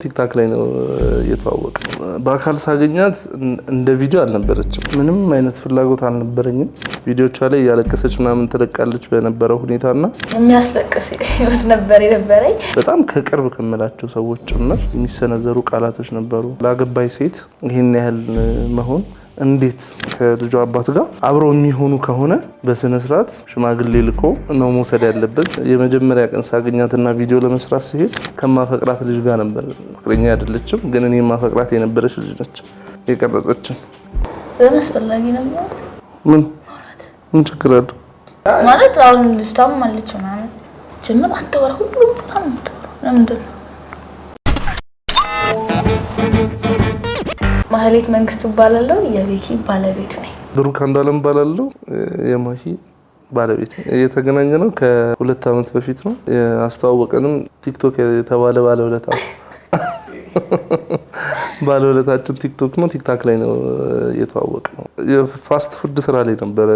ቲክታክ ላይ ነው የተዋወቅነው። በአካል ሳገኛት እንደ ቪዲዮ አልነበረችም። ምንም አይነት ፍላጎት አልነበረኝም። ቪዲዮቿ ላይ ያለቀሰች ምናምን ተለቃለች በነበረው ሁኔታና የሚያስለቅስ ህይወት ነበር የነበረኝ። በጣም ከቅርብ ከመላቸው ሰዎች ጭምር የሚሰነዘሩ ቃላቶች ነበሩ። ላገባይ ሴት ይሄን ያህል መሆን እንዴት ከልጇ አባት ጋር አብረው የሚሆኑ ከሆነ በስነ ስርዓት ሽማግሌ ልኮ ነው መውሰድ ያለበት። የመጀመሪያ ቀን ሳገኛትና ቪዲዮ ለመስራት ሲሄድ ከማፈቅራት ልጅ ጋር ነበር። ፍቅረኛ አይደለችም፣ ግን እኔ ማፈቅራት የነበረች ልጅ ነች የቀረጸችን። አስፈላጊ ነበር። ምን ችግር አለው ማለት አሁን ልጅቷም ማለች ምናምን ጀምር አትወራ ሁሉ ቦታ ነው ለምንድን ነው? ማህሌት መንግስቱ ባላለው የቤኪ ባለቤት ነኝ። ብሩክ አንዳለም ባላለው የማሂ ባለቤት ነኝ። የተገናኘ ነው ከ2 አመት በፊት ነው። ያስተዋወቀንም ቲክቶክ የተባለ ባለውለታ ባለውለታችን ቲክቶክ ነው። ቲክታክ ላይ ነው የተዋወቅነው። የፋስት ፉድ ስራ ላይ ነበር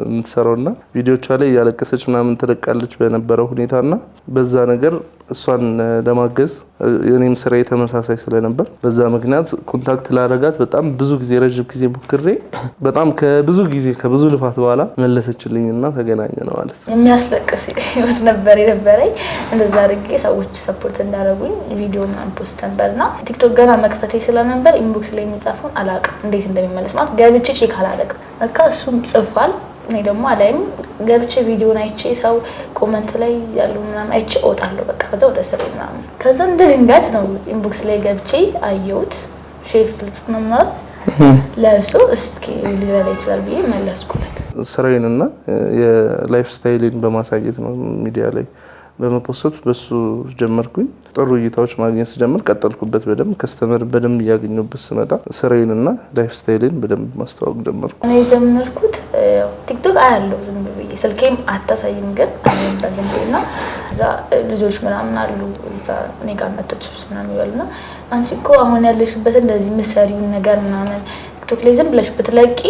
የምትሰራውና ቪዲዮቿ ላይ ያለቀሰች ምናምን ተለቃለች በነበረው ሁኔታና በዛ ነገር እሷን ለማገዝ የኔም ስራ ተመሳሳይ ስለነበር በዛ ምክንያት ኮንታክት ላደረጋት በጣም ብዙ ጊዜ ረጅም ጊዜ ሞክሬ በጣም ከብዙ ልፋት በኋላ መለሰችልኝና ተገናኘ ነው ማለት ነው። የሚያስለቅስ ህይወት ነበር የነበረኝ። እንደዛ አድርጌ ሰዎች ሰፖርት እንዳደረጉኝ ቪዲዮ ምናምን ፖስት ነበርና ቲክቶክ ገና መክፈቴ ስለነበር ኢንቦክስ ላይ የሚጻፈውን አላውቅም እንዴት እንደሚመለስ ማለት ገብቼ ቼክ አላደረግም። በቃ እሱም ጽፏል። እኔ ደግሞ አላይም ገብቼ ቪዲዮን አይቼ ሰው ኮሜንት ላይ ያለው ምናምን አይቼ እወጣለሁ። በቃ ከዛ ወደ ስራ ምናምን ከዛ ድንገት ነው ኢንቦክስ ላይ ገብቼ አየሁት። ሼፍ ምናምን ለብሶ እስኪ ሊረዳ ይችላል ብዬ መለስኩለት። ስራዬንና የላይፍ ስታይሌን በማሳየት ነው ሚዲያ ላይ በመፖስት በሱ ጀመርኩኝ። ጥሩ እይታዎች ማግኘት ስጀምር ቀጠልኩበት። በደንብ ከስተመር በደንብ እያገኘሁበት ስመጣ ስራዬንና ላይፍ ስታይሌን በደንብ ማስተዋወቅ ጀመርኩ። እኔ ጀመርኩት ቲክቶክ አያለው ዝም ብዬ ስልኬም አታሳይም፣ ግን በዝምብና እዛ ልጆች ምናምን አሉ እኔ ጋር መጥተው ቺፕስ ምናምን ይበሉና አንቺ እኮ አሁን ያለሽበት እንደዚህ ምሳሪውን ነገር ምናምን ቲክቶክ ላይ ዝም ብለሽ ብትለቂ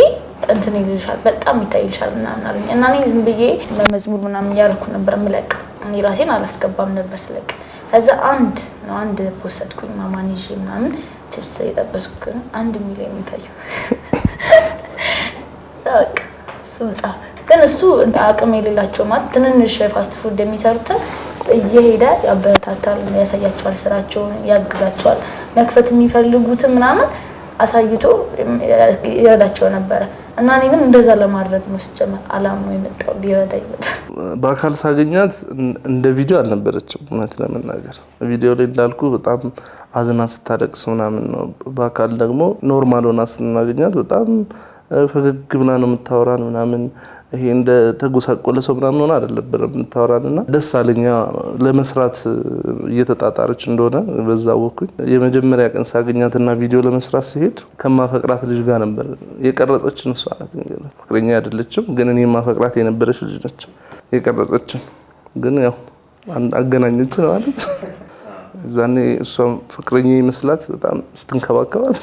እንትን ይልሻል፣ በጣም ይታይልሻል ምናምን አሉኝ። እና እኔ ዝም ብዬ በመዝሙር ምናምን ያርኩ ነበር ምለቅ። እኔ ራሴን አላስገባም ነበር ስለቅ። ከዛ አንድ ፖስትኩኝ ማማን ይዤ ምናምን ቺፕስ እየጠበስኩ 1 ሚሊዮን ይታየው። ታውቅ ሱልጣን ግን እሱ አቅም የሌላቸው ማለት ትንንሽ ፋስት ፉድ የሚሰሩትን እየሄደ ያበረታታል፣ ያሳያቸዋል፣ ስራቸውን ያግዛቸዋል። መክፈት የሚፈልጉት ምናምን አሳይቶ ይረዳቸው ነበር። እና እኔንም እንደዛ ለማድረግ ነው ሲጀመር አላማው የመጣው ሊረዳኝ ነበር። በአካል ሳገኛት እንደ ቪዲዮ አልነበረችም እውነት ለመናገር። ቪዲዮ ላይ እንዳልኩ በጣም አዝና ስታለቅስ ምናምን ነው። በአካል ደግሞ ኖርማል ሆና ስናገኛት በጣም ፈገግ ብላ ነው የምታወራን ምናምን። ይሄ እንደ ተጎሳቆለ ሰው ምናምን ሆነ አይደለም የምታወራንና ደስ አለኛ ለመስራት እየተጣጣረች እንደሆነ በዛ ወኩኝ። የመጀመሪያ ቀን ሳገኛትና ቪዲዮ ለመስራት ሲሄድ ከማፈቅራት ልጅ ጋር ነበር የቀረጸችን። እሷ ናት እንግዲህ ፍቅረኛ አይደለችም፣ ግን እኔ ማፈቅራት የነበረች ልጅ ነች የቀረጸችን። ግን ያው አገናኘች ነው ማለት እዛኔ እሷ ፍቅረኛ ይመስላት በጣም ስትንከባከባት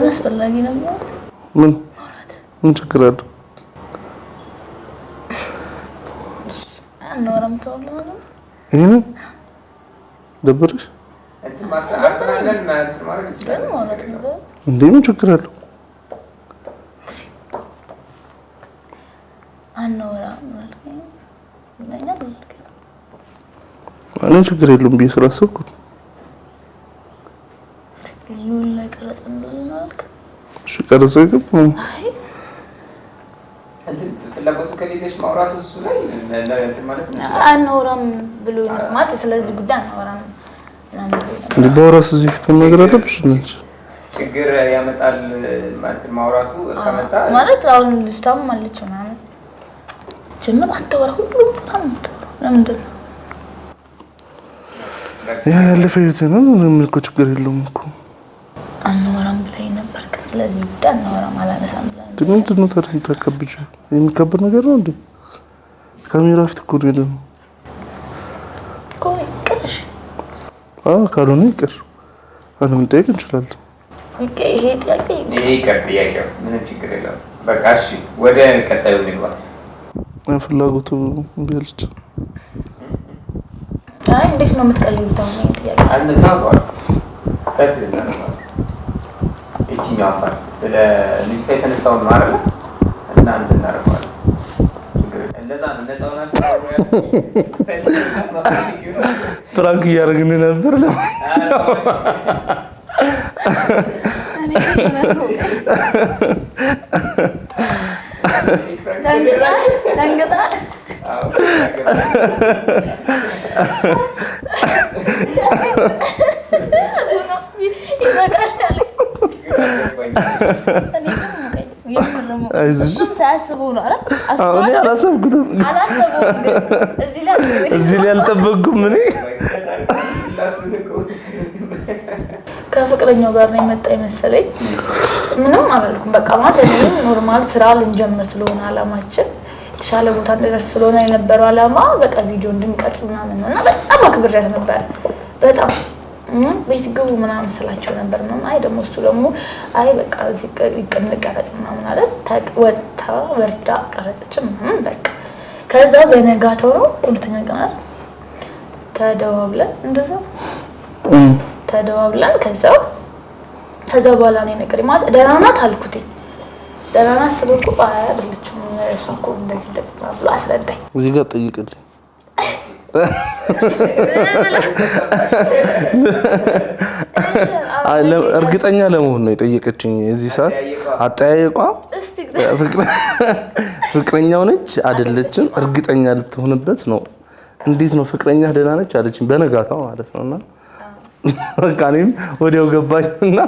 አስፈላጊ ነበር። ምን ችግር አለው? አንወራም ተወለ ማለት ይሄን ደብርሽ እንትን ማስተላለፍ ማለት ነው። እንዴ ምን ችግር አለው? አንወራም ማለት ነው። እኔ ችግር የለውም ብዬ ስላሰብኩ ቀረጸኝ። አይ እንትን ፍላጎቱ ከሌለሽ ማውራቱ እሱ ላይ እንትን ማለት ነው። አንወራም ብሎ ማለት ስለዚህ ጉዳይ አንወራም እንዴ በወራስ እዚህ ተነገር አለብሽ እንጂ ችግር ያመጣል ማለት ማውራቱ ከመጣ ማለት አሁን ልጅቷም ማለች ምናምን ጀምር አትወራ ሁሉ ቦታ ነው ለምንድን ነው ያ ያለፈው ነው። ምንም እኮ ችግር የለውም እኮ አንወራም ብለኝ ነበር። ስለዚህ ጉዳይ አንወራም አላነሳም ብለኝ ምንድን ነው ታዲያ ተከብጂ የሚከበር ነገር ነው እንዴ? ካሜራ ፊት እኮ ነው ደግሞ ቆይ ቅርሽ ካልሆነ ይቅር አሁን እንጠይቅ እንችላለን። ይሄ ጥያቄ ይሄ ጥያቄው ምንም ችግር የለውም። በቃ እሺ ወደ ቀጣዩ ልግባ። ፍላጎቱ ቢልጭ አይ እንዴት ነው የምትቀይሩት? አሁን ጥያቄ አንድ እናቷል ከትልና እቺኛው ፓርት ስለ ልጅቷ የተነሳውን ነው አይደል? እና አንተ እናረጋለን እንደዛ ነው። ነፃው ናቸው ፍራንክ እያደረግን ነበር ነው ደንግጣ ሳያስበው ነው አይደል? እኔ አላሰብኩትም። እዚህ ላይ አልጠበቅኩም። እኔ ከፍቅረኛው ጋር ነው የመጣ መሰለኝ። ምንም አላልኩም። በቃ ማለት እኔም ኖርማል ስራ ልንጀምር ስለሆነ አላማችን የተሻለ ቦታ እንደደርስ ስለሆነ የነበረው አላማ በቃ ቪዲዮ እንድንቀርጽ ምናምን ነው እና በጣም አክብሬያት ነበር። በጣም ቤት ግቡ ምናምን ስላቸው ነበር። አይ ደግሞ እሱ ደግሞ አይ በቃ እዚህ እንቀረጽ ምናምን አለ። ወጣ ወርዳ ቀረጸች ምናምን በቃ ከዛ በነጋታው ነው ሁለተኛ ቀን ተደዋውለን እንደዛ ተደዋውለን ከዛ በኋላ ነው ነገር ማለት ደህና ናት አልኩት። ደህና ናት ስልኩ አይ አይደለችም እሷ እኮ እንደዚህ ብሎ አስረዳኝ። እዚህ ጋር ጠይቅልኝ እርግጠኛ ለመሆን ነው የጠየቀችኝ። የዚህ ሰዓት አጠያየቋ ፍቅረኛው ነች አይደለችም እርግጠኛ ልትሆንበት ነው። እንዴት ነው ፍቅረኛ ደህና ነች አለችኝ በነጋታው ማለት ነውና በቃ እኔም ወዲያው ገባኝና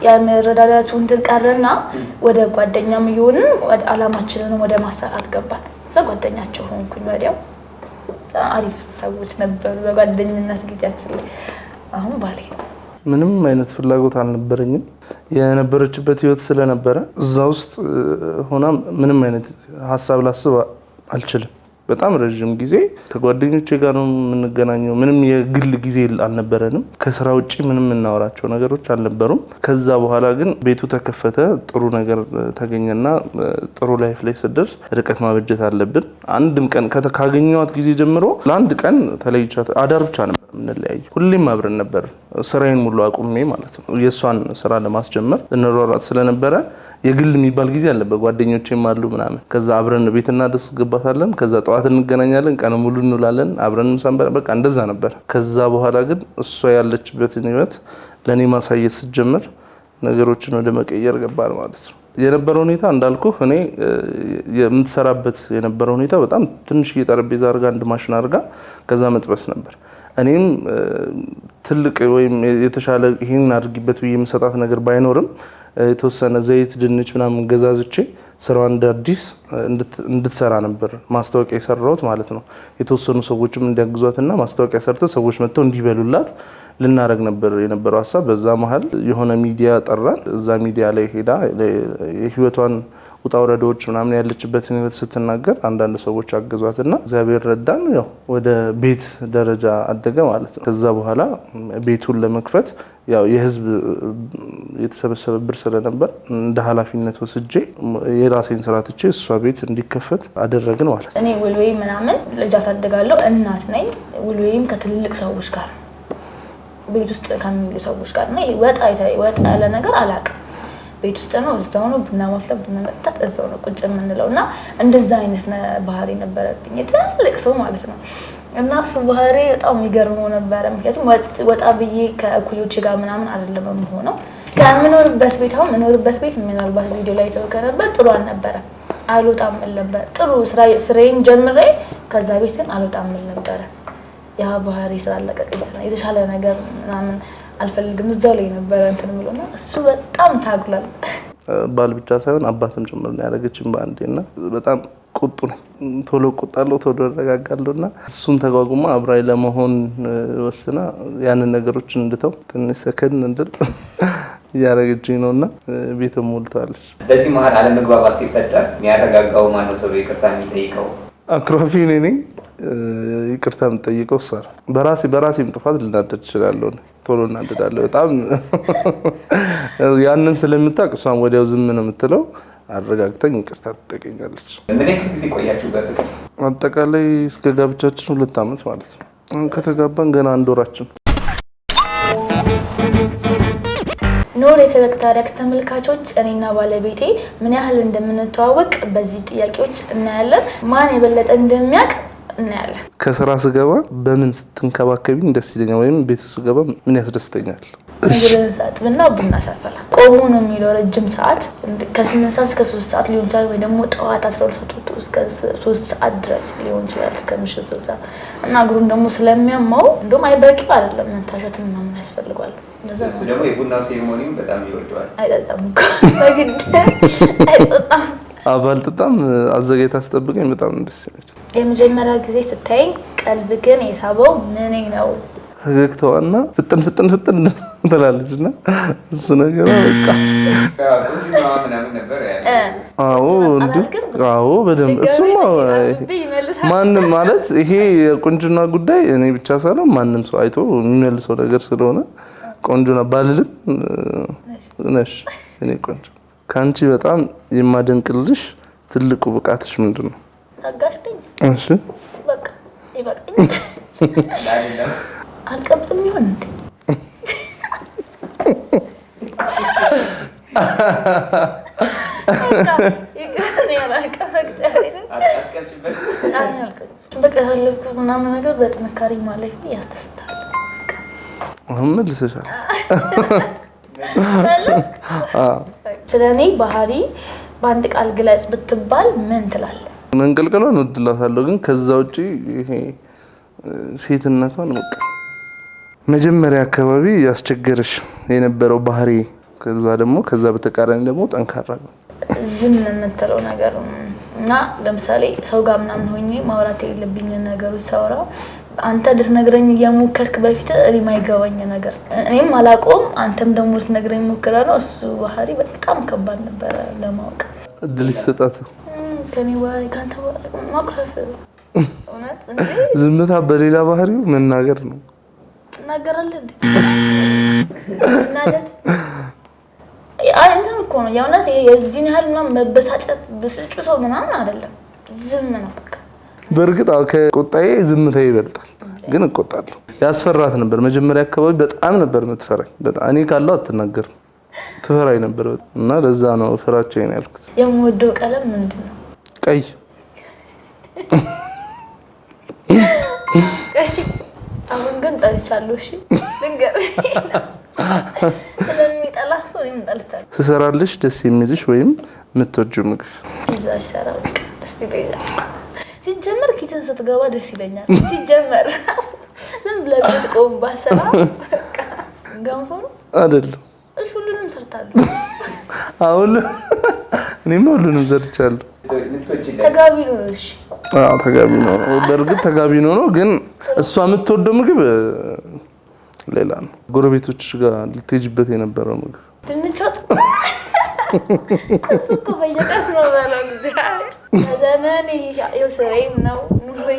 የመረዳዳቱ እንትን ቀረና ወደ ጓደኛም ይሁንን ወደ አላማችንን ወደ ማሳካት ገባን። ጓደኛቸው ሆንኩኝ። ወዲያው አሪፍ ሰዎች ነበሩ በጓደኝነት ጊዜያችን ላይ። አሁን ባሌ ምንም አይነት ፍላጎት አልነበረኝም። የነበረችበት ህይወት ስለነበረ እዛ ውስጥ ሆና ምንም አይነት ሀሳብ ላስብ አልችልም። በጣም ረጅም ጊዜ ከጓደኞቼ ጋር ነው የምንገናኘው። ምንም የግል ጊዜ አልነበረንም። ከስራ ውጪ ምንም እናወራቸው ነገሮች አልነበሩም። ከዛ በኋላ ግን ቤቱ ተከፈተ፣ ጥሩ ነገር ተገኘና ጥሩ ላይፍ ላይ ስደርስ ርቀት ማበጀት አለብን። አንድም ቀን ካገኘኋት ጊዜ ጀምሮ ለአንድ ቀን ተለይቻት አዳር ብቻ ነበር የምንለያየው። ሁሌም አብረን ነበር። ስራዬን ሙሉ አቁሜ ማለት ነው የእሷን ስራ ለማስጀመር እንሯሯጥ ስለነበረ የግል የሚባል ጊዜ አለበት። ጓደኞቼም አሉ ምናምን። ከዛ አብረን ቤትና ደስ ገባታለን። ከዛ ጠዋት እንገናኛለን፣ ቀን ሙሉ እንውላለን፣ አብረን እንሰንበረ በቃ እንደዛ ነበር። ከዛ በኋላ ግን እሷ ያለችበትን ህይወት ለኔ ማሳየት ስትጀምር ነገሮችን ወደ መቀየር ገባል ማለት ነው። የነበረው ሁኔታ እንዳልኩህ እኔ የምትሰራበት የነበረው ሁኔታ በጣም ትንሽ ጠረጴዛ አድርጋ አንድ ማሽን አድርጋ ከዛ መጥበስ ነበር። እኔም ትልቅ ወይም የተሻለ ይሄን አድርጊበት ብዬ የምሰጣት ነገር ባይኖርም የተወሰነ ዘይት፣ ድንች ምናምን ገዛዝቼ ስራዋን እንደ አዲስ እንድትሰራ ነበር ማስታወቂያ የሰራሁት ማለት ነው። የተወሰኑ ሰዎችም እንዲያግዟትና ማስታወቂያ ሰርተ ሰዎች መጥተው እንዲበሉላት ልናረግ ነበር የነበረው ሀሳብ። በዛ መሀል የሆነ ሚዲያ ጠራን። እዛ ሚዲያ ላይ ሄዳ የህይወቷን ውጣ ውረዶች ምናምን ያለችበትን ህይወት ስትናገር አንዳንድ ሰዎች አገዟትና እግዚአብሔር ረዳን። ያው ወደ ቤት ደረጃ አደገ ማለት ነው። ከዛ በኋላ ቤቱን ለመክፈት ያው የህዝብ የተሰበሰበ ብር ስለነበር እንደ ኃላፊነት ወስጄ የራሴን ስራ ትቼ እሷ ቤት እንዲከፈት አደረግን ማለት ነው። እኔ ውልዌይ ምናምን ልጅ አሳድጋለሁ፣ እናት ነኝ። ውልዌይም ከትልልቅ ሰዎች ጋር ቤት ውስጥ ከሚውሉ ሰዎች ጋር ነው። ወጣ ያለ ነገር አላውቅም። ቤት ውስጥ ነው፣ እዛው ነው ቡና ማፍላት፣ ቡና መጠጣት፣ እዛው ነው ቁጭ የምንለው እና እንደዛ አይነት ባህሪ ነበረብኝ ትልቅ ሰው ማለት ነው። እና እሱ ባህሪ በጣም የሚገርመው ነበረ። ምክንያቱም ወጣ ብዬ ከእኩዮቼ ጋር ምናምን አይደለም የምሆነው። ከምኖርበት ቤት አሁን የምኖርበት ቤት ምናልባት ቪዲዮ ላይ ተወከረ ነበር፣ ጥሩ አልነበረ፣ አልወጣም እል ነበር። ጥሩ ስራዬን ጀምሬ ከዛ ቤት ግን አልወጣም እል ነበረ። ያ ባህሪ ስላለቀቀኝ የተሻለ ነገር ምናምን አልፈልግም፣ እዛው ላይ ነበር እንትን ምሎና እሱ በጣም ታግሏል። ባል ብቻ ሳይሆን አባትም ጭምር ነው ያደረገችኝ በአንዴና በጣም ቁጡ ነኝ። ቶሎ ቁጣለሁ፣ ቶሎ እረጋጋለሁና እሱን ተቋቁማ አብራይ ለመሆን ወስና ያንን ነገሮችን እንድተው ትንሽ ሰከን እንድል እያደረገችኝ ነውና ቤትም ሞልታለች። በዚህ መሀል አለመግባባት ሲፈጠር የሚያረጋጋው ማነው? ተብሎ ይቅርታ የሚጠይቀው አክሮፊ እኔ ነኝ። ይቅርታ የምጠይቀው እሷ ነው። በራሴም ጥፋት ልናደድ እችላለሁ፣ ቶሎ እናደዳለሁ በጣም ያንን ስለምታውቅ እሷም ወዲያው ዝም ነው የምትለው። አረጋግተኝ ይቅርታ ትጠይቀኛለች። ምን ያክል ጊዜ ቆያችሁበት? አጠቃላይ እስከ ጋብቻችን 2 ዓመት ማለት ነው። ከተጋባን ገና 1 ወራችን። ኖር የፈገግታ ታሪክ ተመልካቾች እኔና ባለቤቴ ምን ያህል እንደምንተዋወቅ በዚህ ጥያቄዎች እናያለን። ማን የበለጠ እንደሚያውቅ እናያለን። ከስራ ስገባ በምን ስትንከባከቢኝ ደስ ይለኛል ወይም ቤት ስገባ ምን ያስደስተኛል? እግርን ሳጥብና ቡና ሳፈላ ቆሞ ነው የሚለው ረጅም ሰዓት ከ8 ሰዓት እስከ 3 ሰዓት ሊሆን ይችላል፣ ወይ ደግሞ ጠዋት 12 ሰዓት ወጥቶ እስከ 3 ሰዓት ድረስ ሊሆን ይችላል፣ እስከ ምሽት 3 ሰዓት እና እግሩን ደግሞ ስለሚያማው እንደውም አይበቂው አይደለም መታሸት ምናምን ያስፈልጋል። እሱ ደግሞ የቡና ሴሪሞኒም በጣም ይወደዋል። አይጠጣም እኮ በግድ አይጠጣም። ባልጠጣም አዘጋጅታ አስጠብቀኝ በጣም ደስ ይላል። የመጀመሪያ ጊዜ ስታይኝ ቀልብ ግን የሳበው ምን ነው? ፈገግታዋና ፍጥን ትላለች እና እሱ ነገር በቃ አዎ በደንብ እሱማ ማንም ማለት ይሄ የቁንጅና ጉዳይ እኔ ብቻ ሳይሆን ማንም ሰው አይቶ የሚመልሰው ነገር ስለሆነ ቆንጆና ባልልም ነሽ እኔ ቆንጆ። ካንቺ በጣም የማደንቅልሽ ትልቁ ብቃትሽ ምንድነው? ታጋሽኝ። እሺ በቃ ይበቃኝ። አልቀብጥም ይሆን እንዴ? በቃ ያለፍኩት ምናምን ነገር በጥንካሬ ማለፍ ያስደስታል። አሁን መልሰሻል። ስለኔ ባህሪ በአንድ ቃል ግለጽ ብትባል ምን ትላለህ? መንቀልቀሏን እወድላታለሁ፣ ግን ከዛ ውጪ ይሄ ሴትነቷን በቃ መጀመሪያ አካባቢ ያስቸገረሽ የነበረው ባህሪ ከዛ በተቃራኒ ደግሞ ጠንካራ ነው። ዝም የምትለው ነገር እና ለምሳሌ ሰው ጋር ምናምን ሆኜ ማውራት የሌለብኝ ነገሮች ሳወራ አንተ ልትነግረኝ እየሞከርክ በፊት እኔ ማይገባኝ ነገር እኔም አላውቀውም፣ አንተም ደግሞ ልትነግረኝ ሞክራለሁ። እሱ ባህሪ በጣም ከባድ ነበረ ለማወቅ። እድል ይሰጣት ከኔ ባህሪ ካንተ ማኩረፍ እውነት እንዴ? ዝምታ በሌላ ባህሪው መናገር ነው። ትናገራለህ እንዴ? እናለት እንትን እኮ ነው የእውነት። ይሄ የዚህን ያህል ምናምን መበሳጨት ብስጩ ሰው ምናምን አይደለም፣ ዝም ነው በቃ። በእርግጥ ከቁጣዬ ዝምታ ይበልጣል፣ ግን እቆጣለሁ። ያስፈራት ነበር መጀመሪያ አካባቢ፣ በጣም ነበር የምትፈራኝ። በጣም እኔ ካለው አትናገርም፣ ትፈራኝ ነበር እና ለዛ ነው ፍራቻዬን ያልኩት። የምወደው ቀለም ምንድን ነው? ቀይ። አሁን ግን ጠልቻለሁ። እሺ ልንገርህ፣ ስለሚጠላ ሰው እኔም ጠልቻለሁ። ስሰራልሽ ደስ የሚልሽ ወይም የምትወጂው ምግብ? እዛ ሲሰራ በቃ ደስ ይለኛል። ሲጀመር ኪችን ስትገባ ደስ ይለኛል። ሲጀመር ዝም ብለህ ብትቆም ባሰራ በቃ ገንፎ ነው አይደለም። እሺ ሁሉንም ሰርታለሁ። አሁን እኔም ሁሉንም ሰርቻለሁ። ተጋቢ ነው። እሺ ተጋቢ ነው። በእርግጥ ተጋቢ ነው፣ ግን እሷ የምትወደው ምግብ ሌላ ነው። ጎረቤቶችሽ ጋር ልትሄጂበት የነበረው ምግብ ድንች ወጥ እሱ እኮ በየቀኑ ነው ባለው ዘመን የስራዬም ነው ኑሮዬ።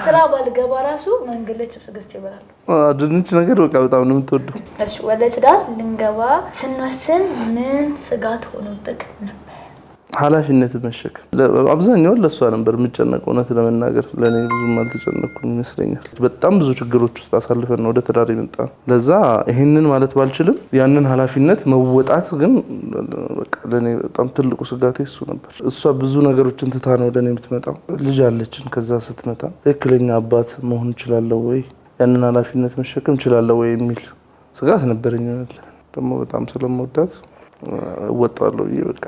ስራ ባልገባ ራሱ መንገድ ላይ ችፕስ ገዝቼ እበላለሁ። ድንች ነገር በቃ በጣም ነው የምትወደው። እሺ ወደ ትዳር ልንገባ ስንወስን ምን ስጋት ሆኖብክ ነበር? ኃላፊነት መሸከም። አብዛኛውን ለእሷ ነበር የምጨነቀው። እውነት ለመናገር ለእኔ ብዙም አልተጨነኩም ይመስለኛል። በጣም ብዙ ችግሮች ውስጥ አሳልፈን ነው ወደ ትዳር የመጣ። ለዛ ይሄንን ማለት ባልችልም ያንን ኃላፊነት መወጣት ግን በቃ ለእኔ በጣም ትልቁ ስጋቴ እሱ ነበር። እሷ ብዙ ነገሮችን ትታ ነው ወደ እኔ የምትመጣው። ልጅ አለችን። ከዛ ስትመጣ ትክክለኛ አባት መሆን እችላለሁ ወይ፣ ያንን ኃላፊነት መሸከም እችላለሁ ወይ የሚል ስጋት ነበረኝ። ደግሞ በጣም ስለምወዳት እወጣለሁ ብዬ በቃ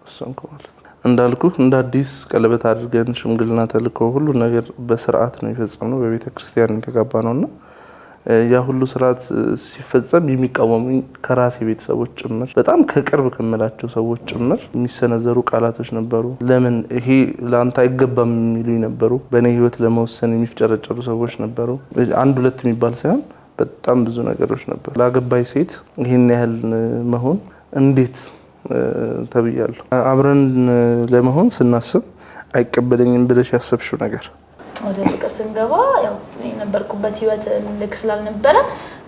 እሷንኩ ማለት እንዳልኩ እንደ አዲስ ቀለበት አድርገን ሽምግልና ተልኮ ሁሉ ነገር በስርዓት ነው የፈጸምነው። በቤተ ክርስቲያን የተጋባ ነውና ያ ሁሉ ስርዓት ሲፈጸም የሚቃወሙኝ ከራሴ ቤተሰቦች ጭምር፣ በጣም ከቅርብ ከመላቸው ሰዎች ጭምር የሚሰነዘሩ ቃላቶች ነበሩ። ለምን ይሄ ለአንተ አይገባም የሚሉኝ ነበሩ። በእኔ ህይወት ለመወሰን የሚፍጨረጨሩ ሰዎች ነበሩ። አንድ ሁለት የሚባል ሳይሆን በጣም ብዙ ነገሮች ነበሩ። ላገባይ ሴት ይሄን ያህል መሆን እንዴት ተብያለሁ። አብረን ለመሆን ስናስብ አይቀበለኝም ብለሽ ያሰብሽው ነገር? ወደ ፍቅር ስንገባ ያው የነበርኩበት ህይወት ልክ ስላልነበረ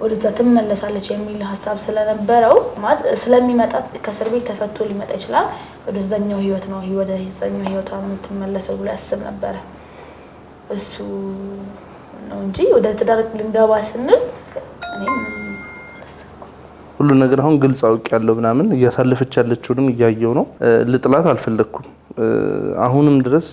ወደዛ ትመለሳለች የሚል ሐሳብ ስለነበረው ማለት ስለሚመጣ ከእስር ቤት ተፈቶ ሊመጣ ይችላል ወደዛኛው ህይወት ነው ወደ ዛኛው ህይወቷ የምትመለሰው ብሎ ያስብ ነበር እሱ ነው እንጂ ወደ ትዳር ልንገባ ስንል እኔ ሁሉ ነገር አሁን ግልጽ አውቅ ያለው ምናምን እያሳለፈች ያለችውንም እያየው ነው ልጥላት አልፈለኩም አሁንም ድረስ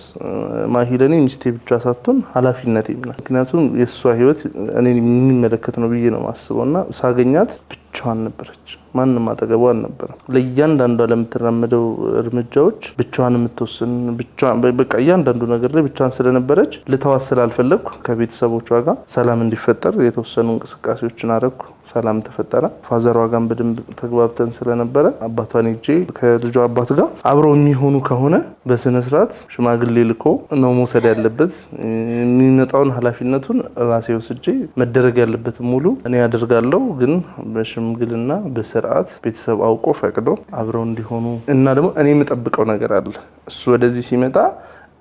ማሂለኔ ሚስቴ ብቻ ሳትሆን ኃላፊነቴ ነው ምክንያቱም የሷ ህይወት እኔ የሚመለከት ነው ብዬ ነው ማስበውና ሳገኛት ብቻዋን ነበረች ማንንም አጠገቧ አልነበረም ለእያንዳንዷ ለምትራመደው እርምጃዎች ብቻዋን የምትወስን ብቻዋን በቃ እያንዳንዱ ነገር ላይ ብቻዋን ስለነበረች ልተዋሰል አልፈለኩ ከቤተሰቦቿ ጋር ሰላም እንዲፈጠር የተወሰኑ እንቅስቃሴዎችን አረኩ ሰላም ተፈጠረ ፋዘሯ ጋር በደንብ ተግባብተን ስለነበረ አባቷን ሄጄ ከልጇ አባት ጋር አብረው የሚሆኑ ከሆነ በስነ ስርዓት ሽማግሌ ልኮ ነው መውሰድ ያለበት የሚመጣውን ኃላፊነቱን ራሴ ወስጄ መደረግ ያለበት ሙሉ እኔ አደርጋለሁ ግን በሽምግልና በስርዓት ቤተሰብ አውቆ ፈቅዶ አብረው እንዲሆኑ እና ደግሞ እኔ የምጠብቀው ነገር አለ እሱ ወደዚህ ሲመጣ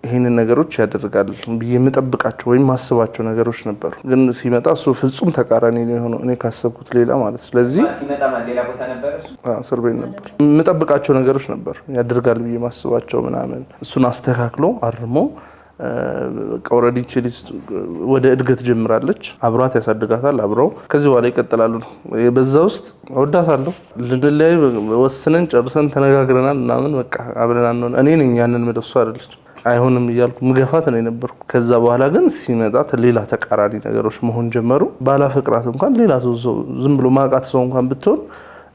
ይሄንን ነገሮች ያደርጋል በየምጠብቃቸው ወይ ማስባቸው ነገሮች ነበሩ ግን ሲመጣ እሱ ፍጹም ተቃራኒ ነው የሆነው እኔ ካሰብኩት ሌላ ማለት ስለዚህ ሲመጣ ሌላ ቦታ ነበር እስር ቤት ነበር የምጠብቃቸው ነገሮች ነበሩ ያደርጋል ብዬ ማስባቸው ምናምን እሱን አስተካክሎ አርሞ ኦሬዲ ቺሊስ ወደ እድገት ጀምራለች አብሯት ያሳድጋታል አብረው ከዚህ በኋላ ይቀጥላሉ በዛ ውስጥ ወዳታለሁ ልንለያይ ወስነን ጨርሰን ተነጋግረናል ምናምን በቃ አብረን ነው እኔ ነኝ ያንን መደሱ አይደለች አይሆንም ይያልኩ ምገፋት ነው የነበርኩ ከዛ በኋላ ግን ሲመጣ ሌላ ተቃራኒ ነገሮች መሆን ጀመሩ ባላፈቅራት እንኳን ሌላ ሰው ዝም ብሎ ማቃት ሰው እንኳን ብትሆን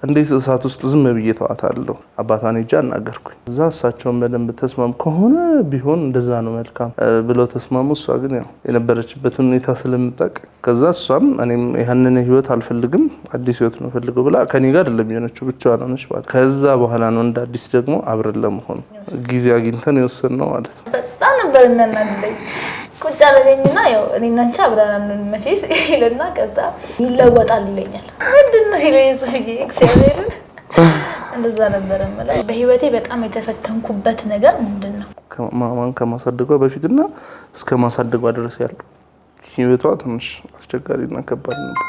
እንዴት እሳት ውስጥ ዝም ብዬ ተዋታለሁ አባቷን ሄጄ አናገርኩኝ እዛ እሳቸውን በደንብ ተስማሙ ከሆነ ቢሆን እንደዛ ነው መልካም ብለው ተስማሙ እሷ ግን ያው የነበረችበትን ሁኔታ ስለምጠቅ ከዛ እሷም እኔም ያንን ህይወት አልፈልግም አዲስ ህይወት ነው ፈልገው ብላ ከኔ ጋር አይደለም የሆነችው ብቻዋን ነች ማለት ከዛ በኋላ ነው እንደ አዲስ ደግሞ አብረን ለመሆን ጊዜ አግኝተን የወሰንነው ማለት ነው በጣም ነበር እናናደኝ ቁጭ አለኝና ያው እኔና አንቺ አብረን መቼስ ይልና ከዛ ይለወጣል ይለኛል ምንድነው ይለይሱ እግዚአብሔር እንደዛ ነበር ማለት በህይወቴ በጣም የተፈተንኩበት ነገር ምንድነው ማማን ከማሳደጓ በፊትና እስከ ማሳደጓ ድረስ ያለው ህይወቷ ትንሽ አስቸጋሪና ከባድ ነበር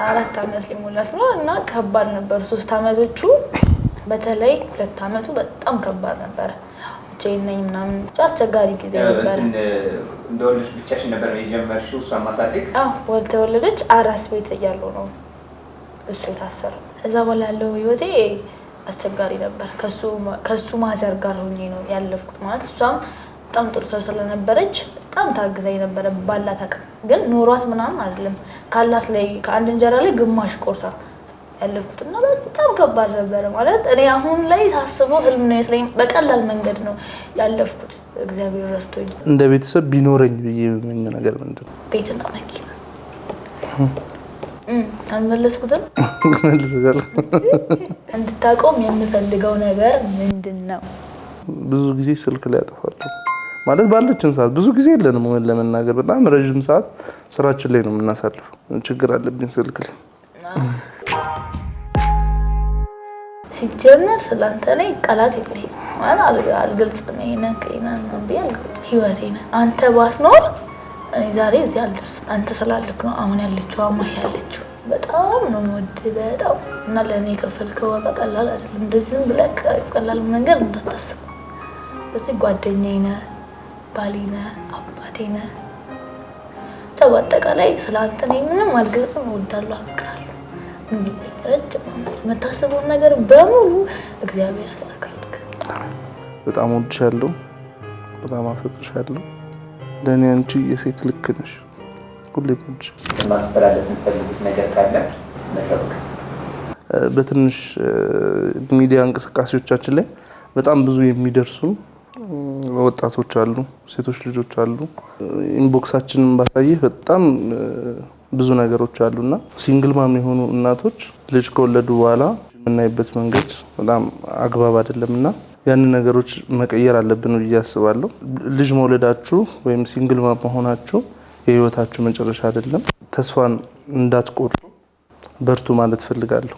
4 አመት ሊሞላት ነው እና ከባድ ነበር 3 አመቶቹ በተለይ 2 አመቱ በጣም ከባድ ነበር ጄነኝ ምናምን አስቸጋሪ ጊዜ ነበር እንደወለደች ብቻሽን ነበር የጀመርሽው እሷ ማሳደግ ወለደች አራስ ቤት እያለሁ ነው እሱ የታሰረው እዛ በኋላ ያለው ህይወቴ አስቸጋሪ ነበር ከሱ ማዘር ጋር ሆኜ ነው ያለፍኩት ማለት እሷም በጣም ጥሩ ሰው ስለነበረች በጣም ታግዛኝ ነበር ባላት አቅም ግን ኖሯት ምናምን አይደለም ካላት ላይ ከአንድ እንጀራ ላይ ግማሽ ቆርሳ ያለፍኩትና በጣም ከባድ ነበር ማለት እኔ አሁን ላይ ታስበው ህልም ነው ይስለኝ በቀላል መንገድ ነው ያለፍኩት እግዚአብሔር ረድቶኝ እንደ ቤተሰብ ቢኖረኝ ብዬ የምመኘው ነገር ምንድነው ቤትና መኪና አንመለስኩትም መልሰሻል እንድታቆም የምፈልገው ነገር ምንድነው ብዙ ጊዜ ስልክ ላይ አጠፋለሁ ማለት ባለችን ሰዓት ብዙ ጊዜ የለንም ምን ለመናገር በጣም ረጅም ሰዓት ስራችን ላይ ነው የምናሳልፈው ችግር አለብኝ ስልክ ላይ ሲጀመር ስላንተ ላይ ቃላት የለኝም ማለት አልገልጽም ይሄንን ቢያል ህይወቴ ነው አንተ ባትኖር እኔ ዛሬ እዚህ አልደርስም አንተ ስላልክ ነው አሁን ያለችው አማህ ያለችው በጣም ነው ወድ በጣም እና ለኔ ከፈልከው በቀላል አይደለም እንደዚህ ብለህ ቀላል መንገድ እንዳታስብ እዚህ ጓደኛዬ ነህ ባሌ ነህ አባቴ ነህ ተባጠቃላይ ስላንተ ነው ምንም አልገልጽም እወዳለሁ አፍቅራለሁ ረጅም መታሰበው ነገር በሙሉ እግዚአብሔር ያስተካክልክ በጣም ወድሻለሁ በጣም አፍቅርሻለሁ ለኔ አንቺ የሴት ልክ ነሽ ሁሌም ወድሽ ማስተላለፍ የምትፈልጉት ነገር ካለ መረቅ በትንሽ ሚዲያ እንቅስቃሴዎቻችን ላይ በጣም ብዙ የሚደርሱ ወጣቶች አሉ ሴቶች ልጆች አሉ ኢንቦክሳችንን ባሳየህ በጣም ብዙ ነገሮች አሉና ሲንግል ማም የሆኑ እናቶች ልጅ ከወለዱ በኋላ የምናይበት መንገድ በጣም አግባብ አይደለምና ያን ነገሮች መቀየር አለብን ብዬ አስባለሁ ልጅ መውለዳችሁ ወይም ሲንግል ማም መሆናችሁ የህይወታችሁ መጨረሻ አይደለም ተስፋን እንዳትቆርጡ በርቱ ማለት ፈልጋለሁ